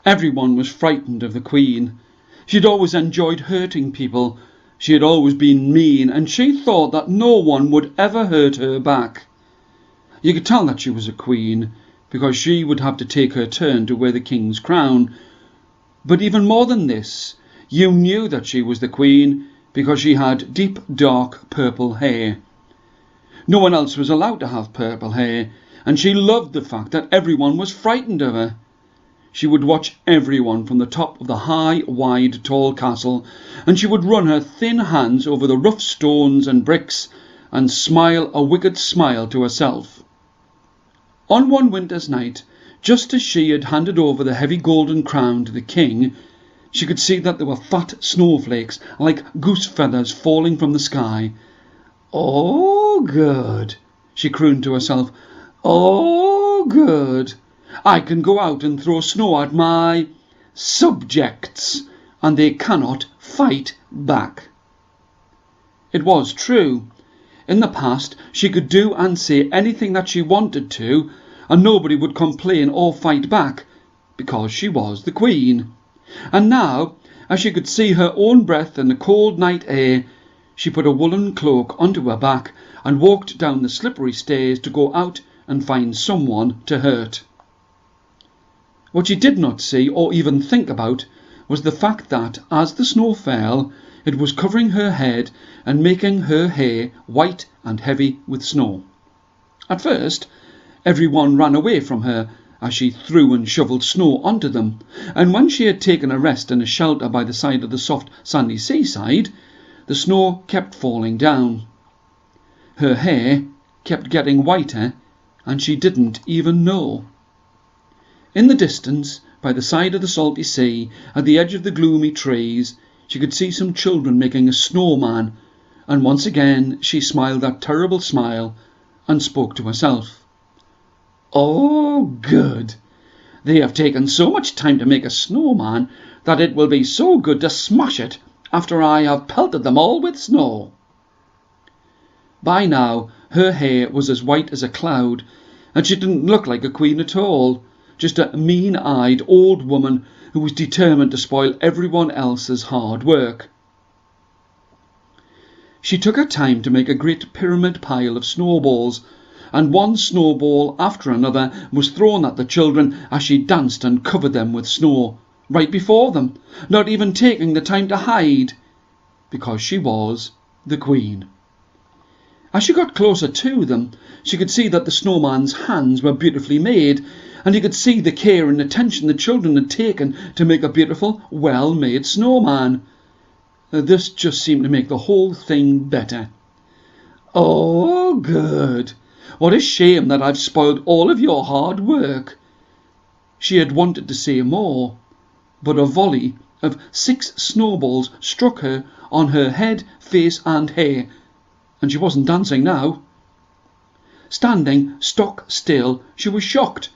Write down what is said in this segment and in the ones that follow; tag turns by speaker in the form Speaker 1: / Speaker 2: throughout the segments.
Speaker 1: Everyone was frightened of the Queen. She had always enjoyed hurting people. She had always been mean, and she thought that no one would ever hurt her back. You could tell that she was a queen, because she would have to take her turn to wear the king's crown. But even more than this, you knew that she was the queen because she had deep, dark purple hair. No one else was allowed to have purple hair, and she loved the fact that everyone was frightened of her. She would watch everyone from the top of the high, wide, tall castle, and she would run her thin hands over the rough stones and bricks and smile a wicked smile to herself. On one winter's night, just as she had handed over the heavy golden crown to the king, she could see that there were fat snowflakes like goose feathers falling from the sky. "Oh, good," she crooned to herself. "Oh, good. I can go out and throw snow at my subjects, and they cannot fight back." It was true. In the past, she could do and say anything that she wanted to, and nobody would complain or fight back, because she was the Queen. And now, as she could see her own breath in the cold night air, she put a woolen cloak onto her back and walked down the slippery stairs to go out and find someone to hurt. What she did not see or even think about was the fact that, as the snow fell, it was covering her head and making her hair white and heavy with snow. At first, everyone ran away from her as she threw and shoveled snow onto them, and when she had taken a rest in a shelter by the side of the soft sandy seaside, the snow kept falling down. Her hair kept getting whiter, and she didn't even know. In the distance, by the side of the salty sea, at the edge of the gloomy trees, she could see some children making a snowman, and once again she smiled that terrible smile and spoke to herself. "Oh, good. They have taken so much time to make a snowman that it will be so good to smash it after I have pelted them all with snow." By now her hair was as white as a cloud, and she didn't look like a queen at all, just a mean-eyed old woman who was determined to spoil everyone else's hard work. She took her time to make a great pyramid pile of snowballs, and one snowball after another was thrown at the children as she danced and covered them with snow, right before them, not even taking the time to hide, because she was the Queen. As she got closer to them, she could see that the snowman's hands were beautifully made, and you could see the care and attention the children had taken to make a beautiful, well-made snowman. This just seemed to make the whole thing better. "Oh, good. What a shame that I've spoiled all of your hard work." She had wanted to say more, but a volley of 6 snowballs struck her on her head, face and hair, and she wasn't dancing now. Standing stock still, she was shocked.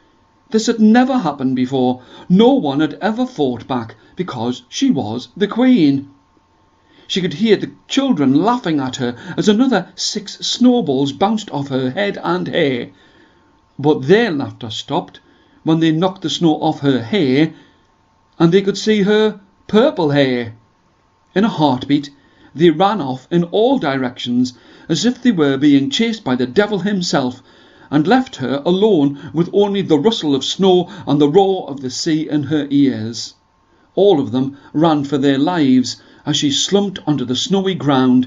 Speaker 1: This had never happened before. No one had ever fought back because she was the Queen. She could hear the children laughing at her as another 6 snowballs bounced off her head and hair. But their laughter stopped when they knocked the snow off her hair, and they could see her purple hair. In a heartbeat, they ran off in all directions as if they were being chased by the devil himself, and left her alone with only the rustle of snow and the roar of the sea in her ears. All of them ran for their lives as she slumped onto the snowy ground,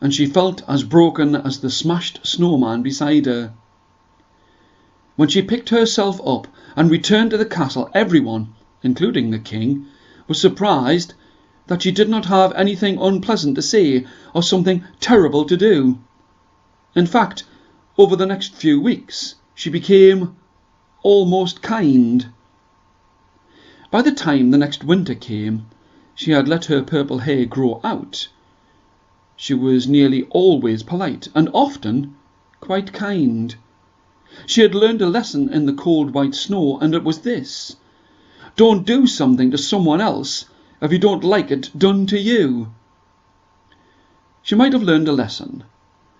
Speaker 1: and she felt as broken as the smashed snowman beside her. When she picked herself up and returned to the castle, everyone, including the king, was surprised that she did not have anything unpleasant to say or something terrible to do. In fact, over the next few weeks, she became almost kind. By the time the next winter came, she had let her purple hair grow out. She was nearly always polite and often quite kind. She had learned a lesson in the cold white snow, and it was this: don't do something to someone else if you don't like it done to you. She might have learned a lesson,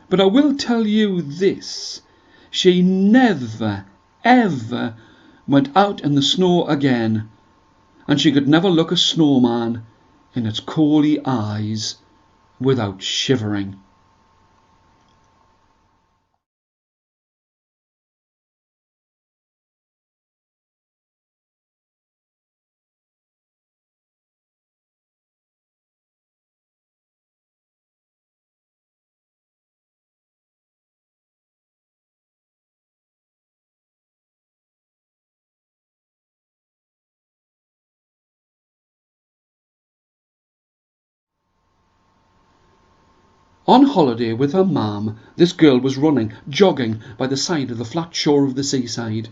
Speaker 1: but I will tell you this: she never, ever went out in the snow again. and she could never look a snowman in its coaly eyes without shivering. On holiday with her mam, this girl was running, jogging by the side of the flat shore of the seaside.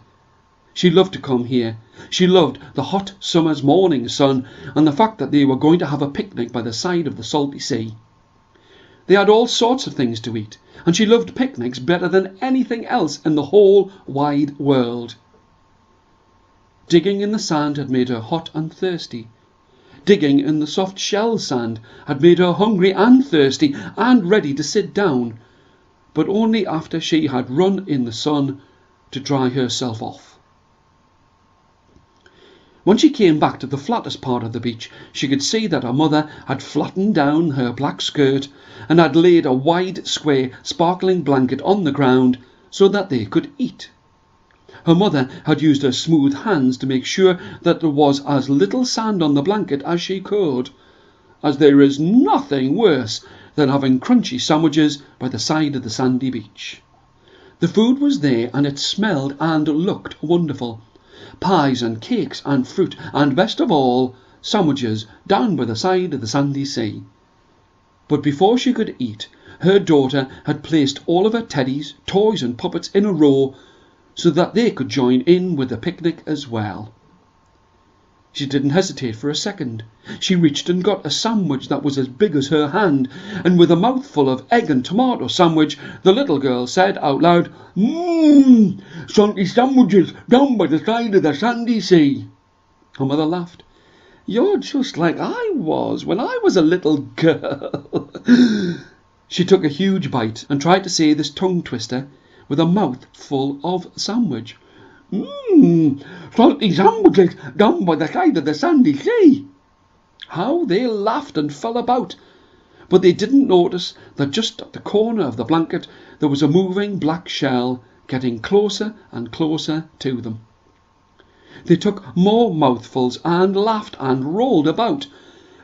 Speaker 1: She loved to come here. She loved the hot summer's morning sun and the fact that they were going to have a picnic by the side of the salty sea. They had all sorts of things to eat, and she loved picnics better than anything else in the whole wide world. Digging in the sand had made her hot and thirsty. Digging in the soft shell sand had made her hungry and thirsty and ready to sit down, but only after she had run in the sun to dry herself off. When she came back to the flattest part of the beach, she could see that her mother had flattened down her black skirt and had laid a wide, square, sparkling blanket on the ground so that they could eat. Her mother had used her smooth hands to make sure that there was as little sand on the blanket as she could, as there is nothing worse than having crunchy sandwiches by the side of the sandy beach. The food was there and it smelled and looked wonderful. Pies and cakes and fruit and, best of all, sandwiches down by the side of the sandy sea. But before she could eat, her daughter had placed all of her teddies, toys and puppets in a row so that they could join in with the picnic as well. She didn't hesitate for a second. She reached and got a sandwich that was as big as her hand, and with a mouthful of egg and tomato sandwich, the little girl said out loud, "Mmm, salty sandwiches down by the side of the sandy sea." Her mother laughed. "You're just like I was when I was a little girl." She took a huge bite and tried to say this tongue twister with a mouth full of sandwich. "Mmm, salty sandwiches down by the side of the sandy sea." How they laughed and fell about, but they didn't notice that just at the corner of the blanket there was a moving black shell getting closer and closer to them. They took more mouthfuls and laughed and rolled about,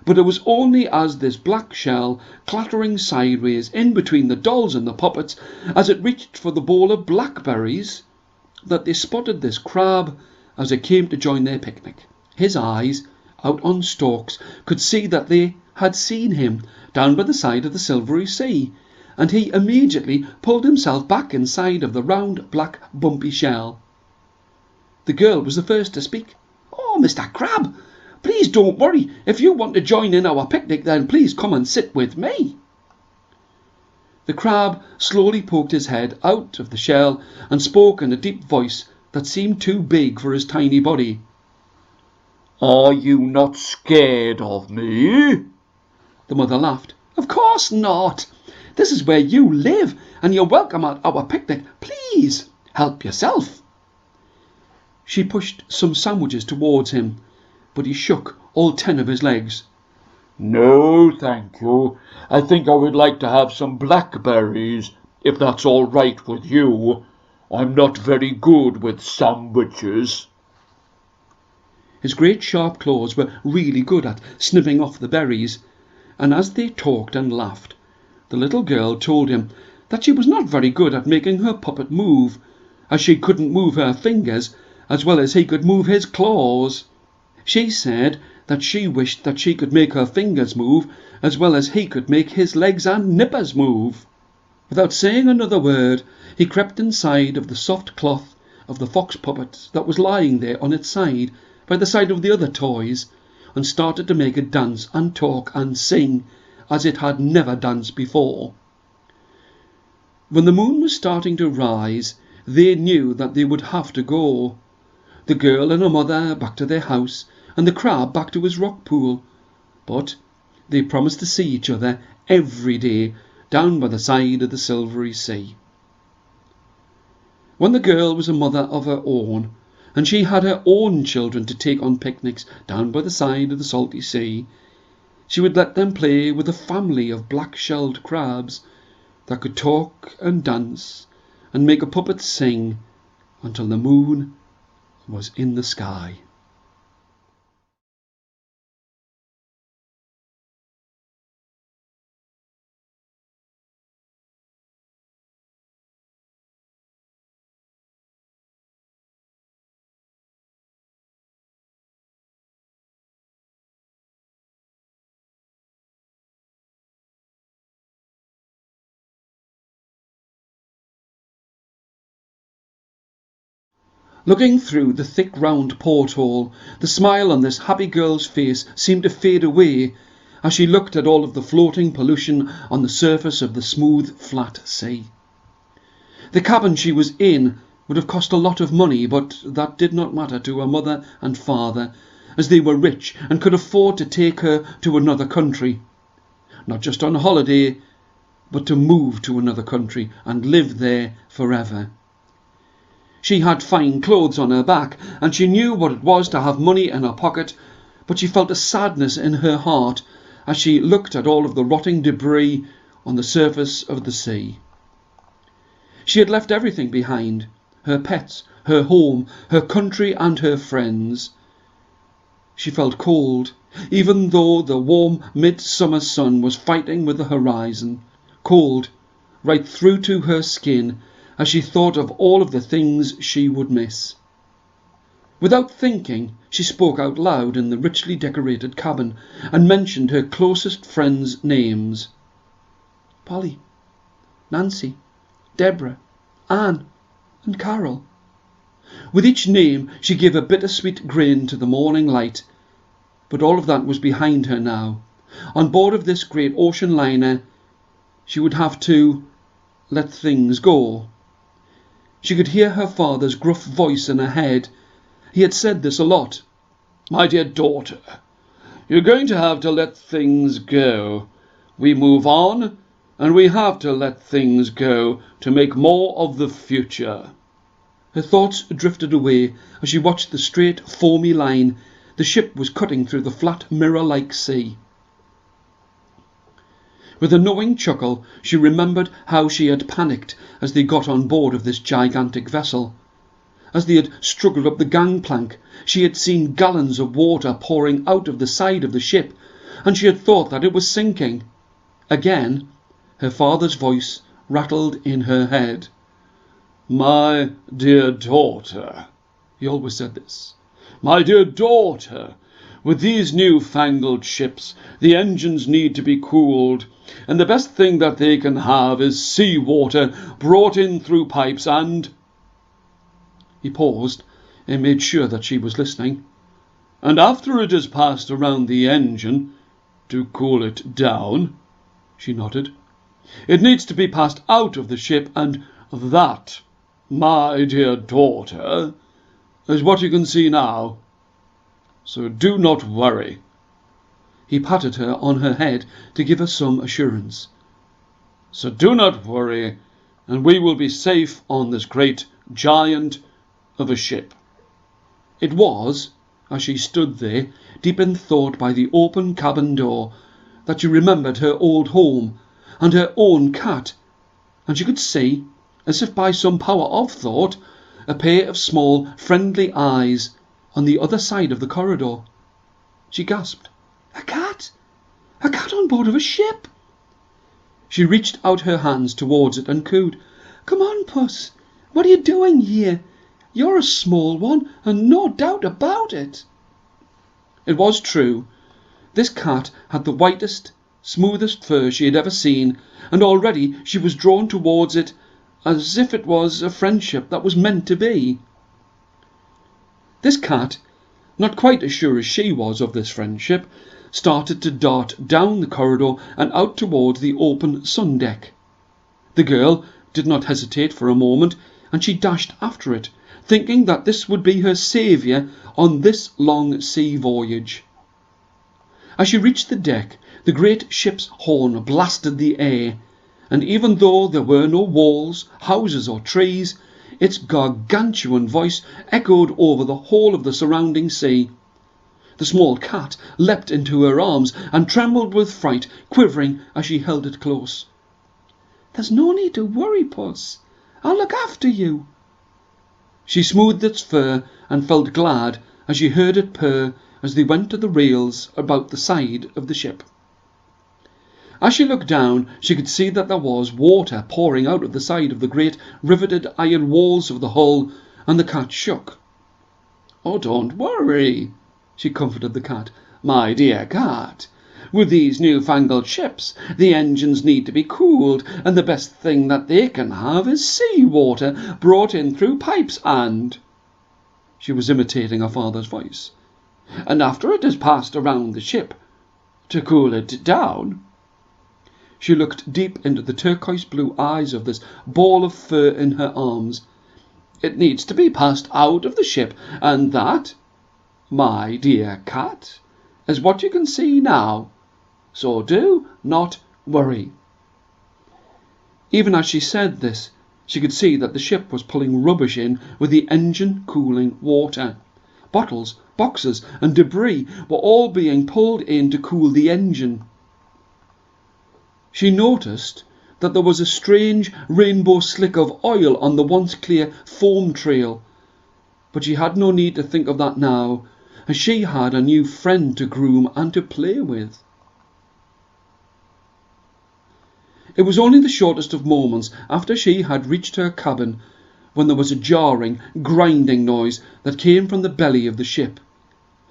Speaker 1: but it was only as this black shell, clattering sideways in between the dolls and the puppets, as it reached for the bowl of blackberries, that they spotted this crab as it came to join their picnic. His eyes, out on stalks, could see that they had seen him down by the side of the silvery sea, and he immediately pulled himself back inside of the round, black, bumpy shell. The girl was the first to speak. "Oh, Mr. Crab, please don't worry. If you want to join in our picnic, then please come and sit with me." The crab slowly poked his head out of the shell and spoke in a deep voice that seemed too big for his tiny body. "Are you not scared of me?" The mother laughed. "Of course not. This is where you live, and you're welcome at our picnic. Please, help yourself." She pushed some sandwiches towards him, but he shook all 10 of his legs. "No, thank you. I think I would like to have some blackberries, if that's all right with you. I'm not very good with sandwiches." His great sharp claws were really good at snipping off the berries, and as they talked and laughed, the little girl told him that she was not very good at making her puppet move, as she couldn't move her fingers as well as he could move his claws. She said that she wished that she could make her fingers move as well as he could make his legs and nippers move. Without saying another word, he crept inside of the soft cloth of the fox puppet that was lying there on its side by the side of the other toys, and started to make it dance and talk and sing as it had never danced before. When the moon was starting to rise, they knew that they would have to go. The girl and her mother back to their house, and the crab back to his rock pool. But they promised to see each other every day down by the side of the silvery sea. When the girl was a mother of her own, and she had her own children to take on picnics down by the side of the salty sea, she would let them play with a family of black-shelled crabs that could talk and dance and make a puppet sing until the moon was in the sky. Looking through the thick round porthole, the smile on this happy girl's face seemed to fade away as she looked at all of the floating pollution on the surface of the smooth, flat sea. The cabin she was in would have cost a lot of money, but that did not matter to her mother and father, as they were rich and could afford to take her to another country. Not just on holiday, but to move to another country and live there forever. She had fine clothes on her back, and she knew what it was to have money in her pocket, but she felt a sadness in her heart as she looked at all of the rotting debris on the surface of the sea. She had left everything behind: her pets, her home, her country and her friends. She felt cold, even though the warm midsummer sun was fighting with the horizon. Cold right through to her skin, as she thought of all of the things she would miss. Without thinking, she spoke out loud in the richly decorated cabin and mentioned her closest friends' names: Polly, Nancy, Deborah, Anne, and Carol. With each name she gave a bittersweet grin to the morning light, but all of that was behind her now. On board of this great ocean liner, she would have to let things go. She could hear her father's gruff voice in her head. He had said this a lot. "My dear daughter, you're going to have to let things go. We move on, and we have to let things go to make more of the future." Her thoughts drifted away as she watched the straight, foamy line the ship was cutting through the flat, mirror-like sea. With a knowing chuckle, she remembered how she had panicked as they got on board of this gigantic vessel. As they had struggled up the gangplank, she had seen gallons of water pouring out of the side of the ship, and she had thought that it was sinking. Again, her father's voice rattled in her head. "My dear daughter," he always said this, "my dear daughter, with these new-fangled ships, the engines need to be cooled, and the best thing that they can have is sea-water brought in through pipes and—" He paused and made sure that she was listening. "And after it has passed around the engine, to cool it down," she nodded, "it needs to be passed out of the ship, and that, my dear daughter, is what you can see now. So do not worry." He patted her on her head to give her some assurance. "So do not worry, and we will be safe on this great giant of a ship." It was, as she stood there, deep in thought by the open cabin door, that she remembered her old home and her own cat, and she could see, as if by some power of thought, a pair of small, friendly eyes on the other side of the corridor. She gasped. "A cat! A cat on board of a ship!" She reached out her hands towards it and cooed, "Come on, Puss. What are you doing here? You're a small one, and no doubt about it." It was true. This cat had the whitest, smoothest fur she had ever seen, and already she was drawn towards it as if it was a friendship that was meant to be. This cat, not quite as sure as she was of this friendship, started to dart down the corridor and out towards the open sun deck. The girl did not hesitate for a moment, and she dashed after it, thinking that this would be her saviour on this long sea voyage. As she reached the deck, the great ship's horn blasted the air, and even though there were no walls, houses or trees, Its gargantuan voice echoed over the whole of the surrounding sea. The small cat leapt into her arms and trembled with fright, quivering as she held it close. "There's no need to worry, Puss. I'll look after you." She smoothed its fur and felt glad as she heard it purr as they went to the rails about the side of the ship. As she looked down, she could see that there was water pouring out of the side of the great riveted iron walls of the hull, and the cat shook. "Oh, don't worry," she comforted the cat. "My dear cat, with these newfangled ships, the engines need to be cooled, and the best thing that they can have is sea water brought in through pipes and—" She was imitating her father's voice. "And after it has passed around the ship, to cool it down." She looked deep into the turquoise-blue eyes of this ball of fur in her arms. "It needs to be passed out of the ship, and that, my dear cat, is what you can see now. So do not worry." Even as she said this, she could see that the ship was pulling rubbish in with the engine cooling water. Bottles, boxes, and debris were all being pulled in to cool the engine. She noticed that there was a strange rainbow slick of oil on the once clear foam trail, but she had no need to think of that now, as she had a new friend to groom and to play with. It was only the shortest of moments after she had reached her cabin when there was a jarring, grinding noise that came from the belly of the ship.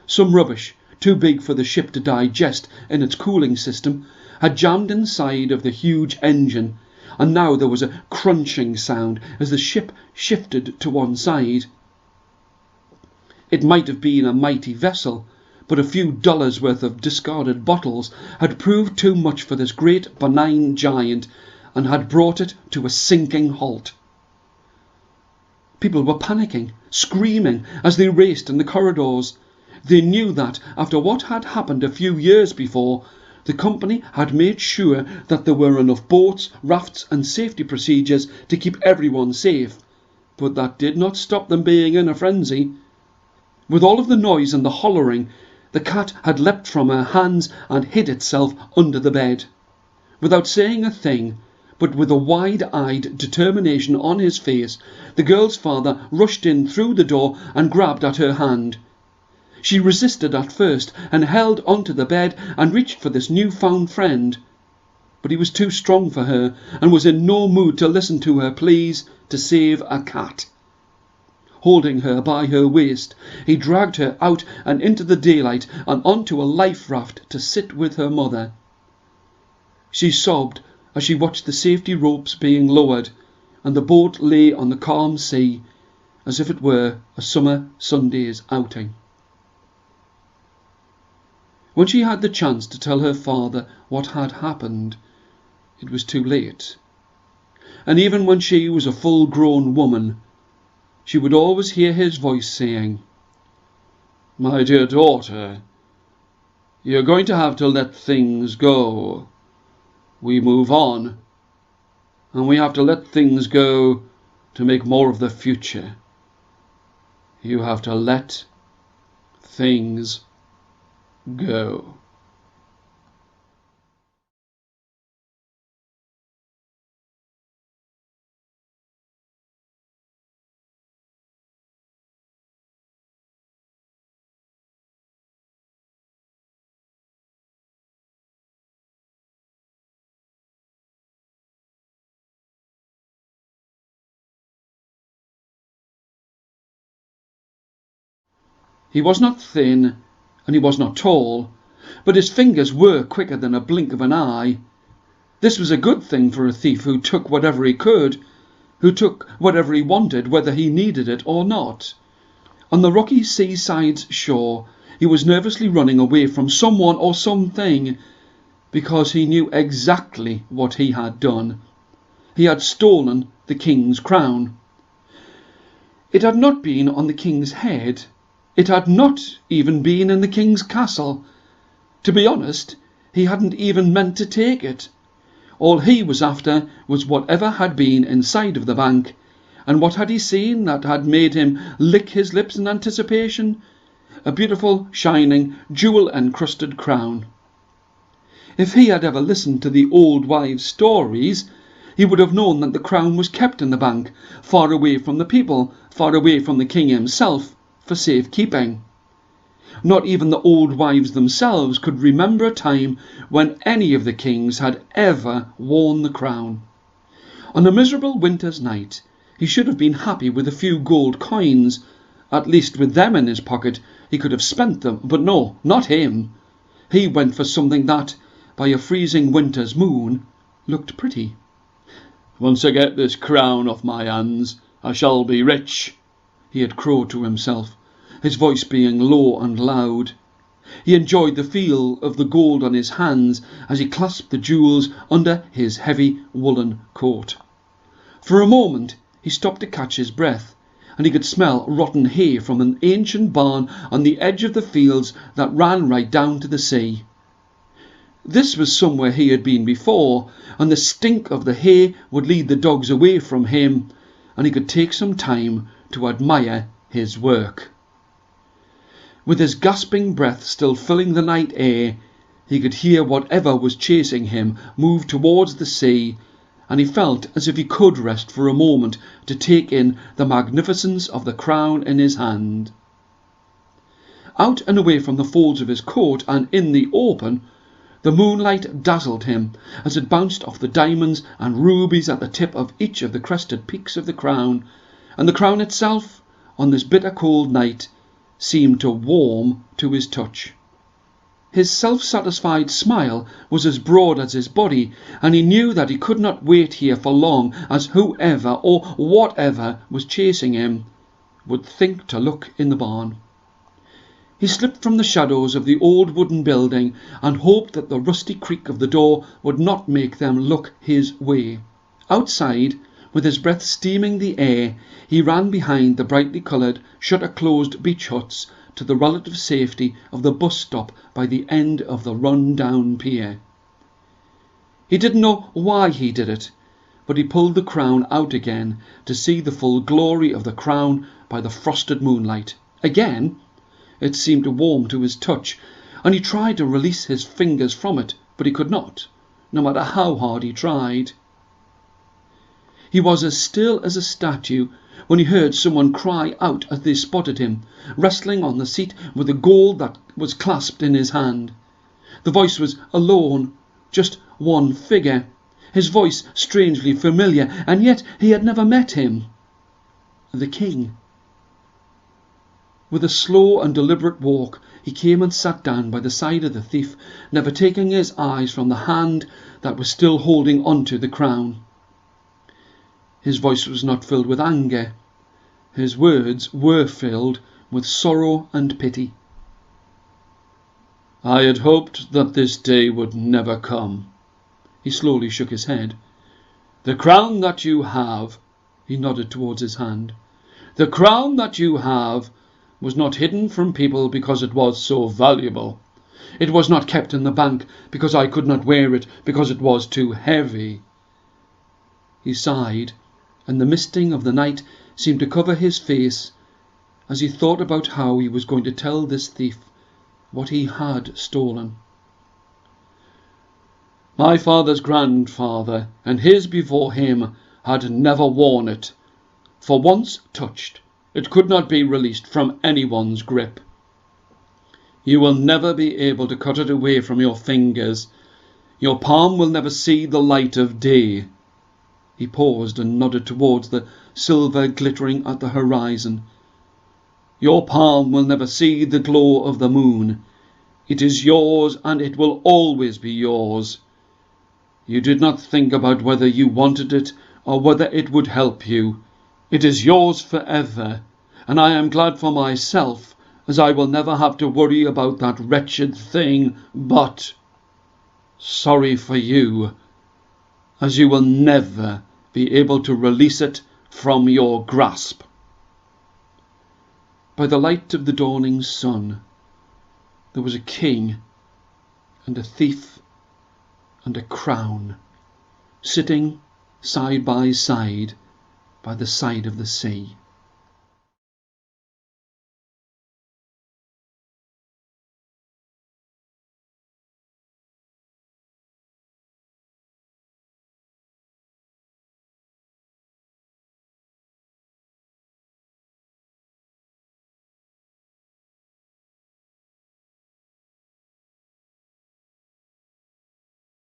Speaker 1: Some rubbish, too big for the ship to digest in its cooling system, had jammed inside of the huge engine, and now there was a crunching sound as the ship shifted to one side. It might have been a mighty vessel, but a few dollars worth of discarded bottles had proved too much for this great benign giant, and had brought it to a sinking halt. People were panicking, screaming as they raced in the corridors. They knew that, after what had happened a few years before, the company had made sure that there were enough boats, rafts and safety procedures to keep everyone safe, but that did not stop them being in a frenzy. With all of the noise and the hollering, the cat had leapt from her hands and hid itself under the bed. Without saying a thing, but with a wide-eyed determination on his face, the girl's father rushed in through the door and grabbed at her hand. She resisted at first and held onto the bed and reached for this newfound friend, but he was too strong for her and was in no mood to listen to her pleas to save a cat. Holding her by her waist, he dragged her out and into the daylight and onto a life raft to sit with her mother. She sobbed as she watched the safety ropes being lowered, and the boat lay on the calm sea as if it were a summer Sunday's outing. When she had the chance to tell her father what had happened, it was too late. And even when she was a full-grown woman, she would always hear his voice saying, "My dear daughter, you're going to have to let things go. We move on, and we have to let things go to make more of the future. You have to let things go." He was not thin, and he was not tall, but his fingers were quicker than a blink of an eye. This was a good thing for a thief who took whatever he could, who took whatever he wanted, whether he needed it or not. On the rocky seaside shore, he was nervously running away from someone or something, because he knew exactly what he had done. He had stolen the king's crown. It had not been on the king's head. It had not even been in the king's castle. To be honest, he hadn't even meant to take it. All he was after was whatever had been inside of the bank, And what had he seen that had made him lick his lips in anticipation? A beautiful, shining, jewel-encrusted crown. If he had ever listened to the old wives' stories, he would have known that the crown was kept in the bank, far away from the people, far away from the king himself, for safekeeping. Not even the old wives themselves could remember a time when any of the kings had ever worn the crown. On a miserable winter's night, he should have been happy with a few gold coins. At least with them in his pocket he could have spent them, but no, not him. He went for something that, by a freezing winter's moon, looked pretty. "Once I get this crown off my hands, I shall be rich," he had crowed to himself, his voice being low and loud. He enjoyed the feel of the gold on his hands as he clasped the jewels under his heavy woolen coat. For a moment he stopped to catch his breath, and he could smell rotten hay from an ancient barn on the edge of the fields that ran right down to the sea. This was somewhere he had been before, and the stink of the hay would lead the dogs away from him, and he could take some time to admire his work. With his gasping breath still filling the night air, he could hear whatever was chasing him move towards the sea, and he felt as if he could rest for a moment to take in the magnificence of the crown in his hand. Out and away from the folds of his coat and in the open, the moonlight dazzled him as it bounced off the diamonds and rubies at the tip of each of the crested peaks of the crown, and the crown itself, on this bitter cold night, seemed to warm to his touch. His self-satisfied smile was as broad as his body, and he knew that he could not wait here for long, as whoever or whatever was chasing him would think to look in the barn. He slipped from the shadows of the old wooden building and hoped that the rusty creak of the door would not make them look his way. Outside, with his breath steaming the air, he ran behind the brightly coloured, shutter-closed beach huts to the relative safety of the bus stop by the end of the run-down pier. He didn't know why he did it, but he pulled the crown out again to see the full glory of the crown by the frosted moonlight. Again, it seemed to warm to his touch, and he tried to release his fingers from it, but he could not, no matter how hard he tried. He was as still as a statue when he heard someone cry out as they spotted him, wrestling on the seat with the gold that was clasped in his hand. The voice was alone, just one figure, his voice strangely familiar, and yet he had never met him. The king. With a slow and deliberate walk, he came and sat down by the side of the thief, never taking his eyes from the hand that was still holding onto the crown. His voice was not filled with anger. His words were filled with sorrow and pity. "I had hoped that this day would never come." He slowly shook his head. "The crown that you have," he nodded towards his hand, "the crown that you have was not hidden from people because it was so valuable. It was not kept in the bank because I could not wear it because it was too heavy." He sighed, and the misting of the night seemed to cover his face as he thought about how he was going to tell this thief what he had stolen. "My father's grandfather and his before him had never worn it, for once touched, it could not be released from anyone's grip. You will never be able to cut it away from your fingers. Your palm will never see the light of day." He paused and nodded towards the silver glittering at the horizon. "Your palm will never see the glow of the moon. It is yours, and it will always be yours. You did not think about whether you wanted it or whether it would help you. It is yours forever, and I am glad for myself, as I will never have to worry about that wretched thing, but sorry for you, as you will never be able to release it from your grasp." By the light of the dawning sun, there was a king and a thief and a crown, sitting side by side by the side of the sea.